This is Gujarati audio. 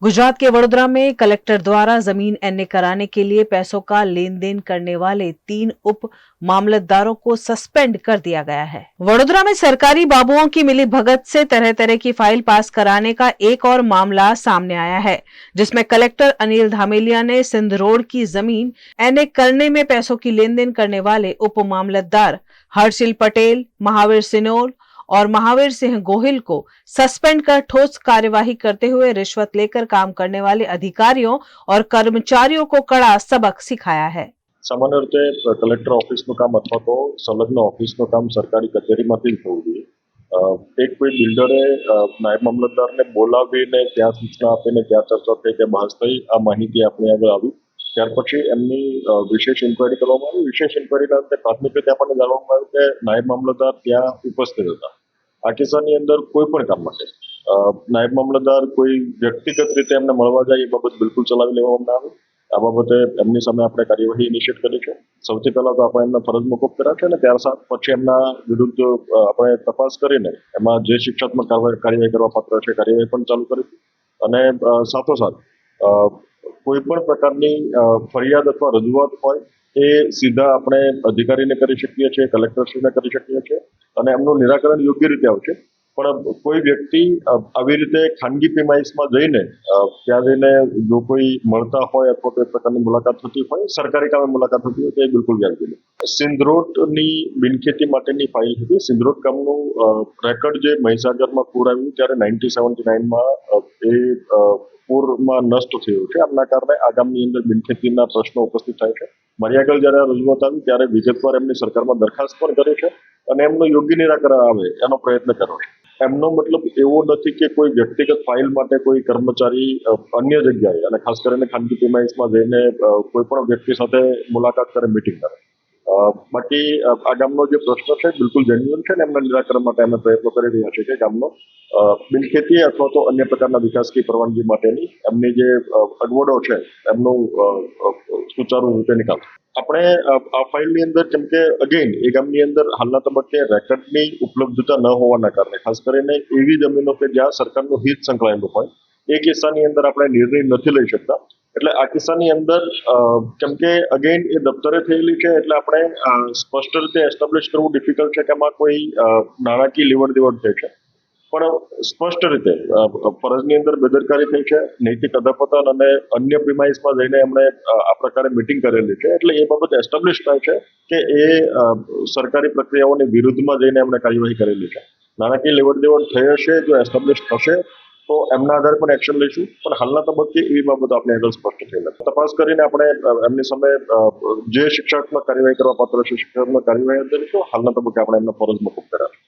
गुजरात के वडोदरा में कलेक्टर द्वारा जमीन एन्य कराने के लिए पैसों का लेन देन करने वाले 3 उप मामलतदारों को सस्पेंड कर दिया गया है। वडोदरा में सरकारी बाबुओं की मिलीभगत से तरह तरह की फाइल पास कराने का एक और मामला सामने आया है, जिसमें कलेक्टर अनिल धामेलिया ने सिंध रोड की जमीन एन्य करने में पैसों की लेन देन करने वाले उप मामलतदार हर्षिल पटेल, महावीर सिनोर और महावीर सिंह गोहिल को सस्पेंड कर ठोस कार्यवाही करते हुए रिश्वत लेकर काम करने वाले अधिकारियों और कर्मचारियों को कड़ा सबक सिखाया है। सामान्य रीते कलेक्टर ऑफिसનું કામ અથવા તો સંલગ્ન ઓફિસનું કામ સરકારી કચેરીમાંથી જ થવું જોઈએ। એક કોઈ બિલ્ડરે નાયબ મામલતદારને બોલાવીને ત્યાં સૂચના આપીને ત્યાં ચર્ચા થઈ કે બહાસ થઈ આ માહિતી આપણી આગળ આવી, ત્યાર પછી એમની વિશેષ ઇન્ક્વાયરી કરવામાં આવી। વિશેષ ઇન્ક્વાયરીના અંતે પ્રાથમિક રીતે આપણને જાણવામાં આવ્યું કે નાયબ મામલતદાર ત્યાં ઉપસ્થિત હતા। આ કિસ્સાની અંદર કોઈ પણ કામ માટે નાયબ મામલતદાર કોઈ વ્યક્તિગત રીતે એમને મળવા જાય એ બાબત બિલકુલ ચલાવી લેવામાં આવે। આ બાબતે એમની સામે આપણે કાર્યવાહી ઇનિશિયેટ કરી છે। સૌથી પહેલા તો આપણે એમને ફરજ મોકૂફ કર્યા છે અને ત્યાર પછી એમના વિરુદ્ધ આપણે તપાસ કરીને એમાં જે શિક્ષાત્મક કાર્યવાહી કરવા પાત્ર છે કાર્યવાહી પણ ચાલુ કરી અને સાથોસાથ કોઈ પણ પ્રકારની ફરિયાદ અથવા રજૂઆત હોય એ સીધા આપણે અધિકારીને કરી શકીએ છીએ, કલેક્ટરશ્રીને કરી શકીએ છીએ અને એમનું નિરાકરણ યોગ્ય રીતે આવશે। પણ કોઈ વ્યક્તિ આવી રીતે ખાનગી પ્રિમાઇસમાં જઈને ત્યાં જઈને જો કોઈ મળતા હોય અથવા કોઈ પ્રકારની મુલાકાત થતી હોય, સરકારી કામે મુલાકાત થતી હોય તો એ બિલકુલ વ્યાજબી નથી। સિંધરોડની બિનખેતી માટેની ફાઇલ હતી। સિંધરોડ ગામનું રેકર્ડ જે મહીસાગરમાં પૂર આવ્યું ત્યારે 1979માં એ પૂરમાં નષ્ટ થયું છે। આમના કારણે આ ગામની અંદર બિનખેતીના પ્રશ્નો ઉપસ્થિત થાય છે। મારી આગળ જ્યારે આ રજૂઆત આવી ત્યારે વિગતવાર એમની સરકારમાં દરખાસ્ત પણ કરી છે અને એમનું યોગ્ય નિરાકરણ આવે એનો પ્રયત્ન કર્યો છે। એમનો મતલબ એવો નથી કે કોઈ વ્યક્તિગત ફાઇલ માટે કોઈ કર્મચારી અન્ય જગ્યાએ અને ખાસ કરીને ખાનગી પ્રિમાઇસમાં જઈને કોઈ પણ વ્યક્તિ સાથે મુલાકાત કરે, મીટિંગ કરે। બાકી આ ગામનો જે પ્રશ્ન છે બિલકુલ જેન્યુઅન છે અને એમના નિરાકરણ માટે અમે પ્રયત્નો કરી રહ્યા છીએ કે ગામનો બિનખેતી અથવા તો અન્ય પ્રકારના વિકાસકી પરવાનગી માટેની એમની જે અગવડો છે એમનું સુચારુ રીતે નિકાલ। આપણે આ ફાઇલની અંદર જેમ કે અગેન એ ગામની અંદર હાલના તબક્કે રેકર્ડની ઉપલબ્ધતા ન હોવાના કારણે ખાસ કરીને એવી જમીનો કે જ્યાં સરકારનું હિત સંકળાયેલું હોય એ કિસ્સાની અંદર આપણે નિર્ણય નથી લઈ શકતા। એટલે આ કિસ્સાની અંદર કેમ કે અગેન એ દફતરે થયેલી છે એટલે આપણે સ્પષ્ટ રીતે એસ્ટાબ્લિશ કરવું ડિફિકલ્ટ છે કે આમાં કોઈ નાણાકીય લેવડ દેવડ થઈ છે, પણ સ્પષ્ટ રીતે ફરજની અંદર બેદરકારી થઈ છે, નૈતિક અધપતન અને અન્ય પ્રિમાઇસમાં જઈને એમણે આ પ્રકારે મીટિંગ કરેલી છે। એટલે એ બાબત એસ્ટાબ્લિશ થાય છે કે એ સરકારી પ્રક્રિયાઓની વિરુદ્ધમાં જઈને એમણે કાર્યવાહી કરેલી છે। નાણાકીય લેવડ દેવડ થઈ હશે, જો એસ્ટાબ્લિશ થશે તો એમના આધારે પણ એક્શન લઈશું, પણ હાલના તબક્કે એવી બાબત આપણે આગળ સ્પષ્ટ થઈ નથી। તપાસ કરીને આપણે એમની સામે જે શિક્ષાત્મક કાર્યવાહી કરવા પાત્ર છે શિક્ષાત્મક કાર્યવાહી કરીશું। હાલના તબક્કે આપણે એમને ફરજ મોકૂફ કર્યા છે।